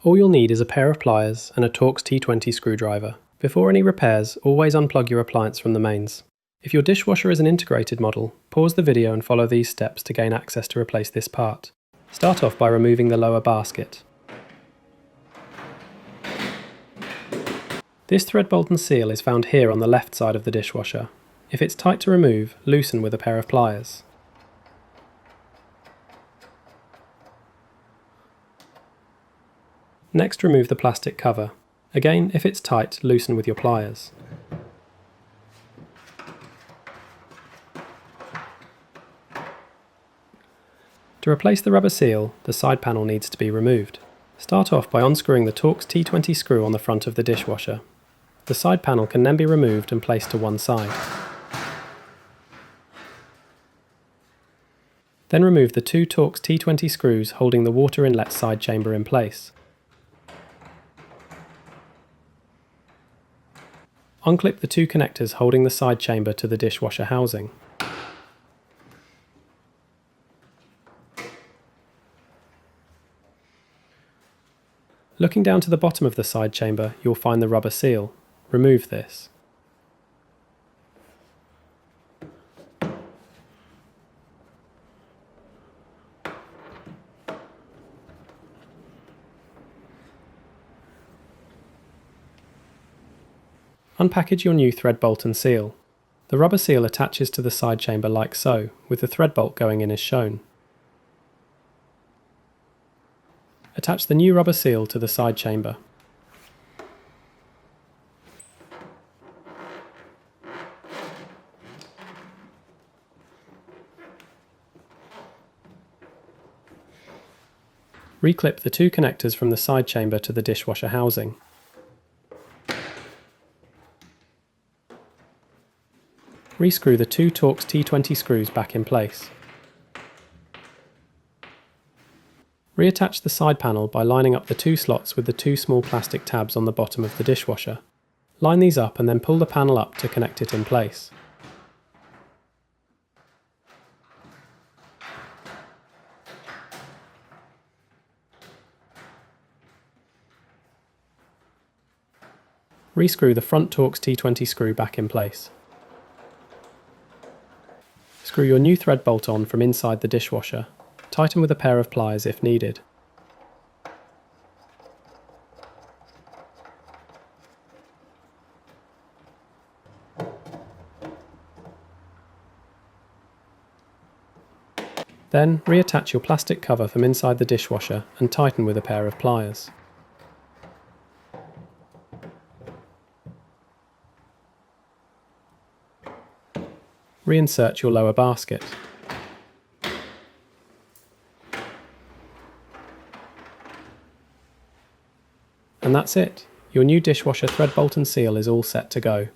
All you'll need is a pair of pliers and a Torx T20 screwdriver. Before any repairs, always unplug your appliance from the mains. If your dishwasher is an integrated model, pause the video and follow these steps to gain access to replace this part. Start off by removing the lower basket. This thread bolt and seal is found here on the left side of the dishwasher. If it's tight to remove, loosen with a pair of pliers. Next, remove the plastic cover. Again, if it's tight, loosen with your pliers. To replace the rubber seal, the side panel needs to be removed. Start off by unscrewing the Torx T20 screw on the front of the dishwasher. The side panel can then be removed and placed to one side. Then remove the two Torx T20 screws holding the water inlet side chamber in place. Unclip the two connectors holding the side chamber to the dishwasher housing. Looking down to the bottom of the side chamber, you'll find the rubber seal. Remove this. Unpackage your new thread bolt and seal. The rubber seal attaches to the side chamber like so, with the thread bolt going in as shown. Attach the new rubber seal to the side chamber. Reclip the two connectors from the side chamber to the dishwasher housing. Rescrew the two Torx T20 screws back in place. Reattach the side panel by lining up the two slots with the two small plastic tabs on the bottom of the dishwasher. Line these up and then pull the panel up to connect it in place. Rescrew the front Torx T20 screw back in place. Screw your new thread bolt on from inside the dishwasher. Tighten with a pair of pliers if needed. Then, reattach your plastic cover from inside the dishwasher and tighten with a pair of pliers. Reinsert your lower basket. And that's it. Your new dishwasher thread bolt and seal is all set to go.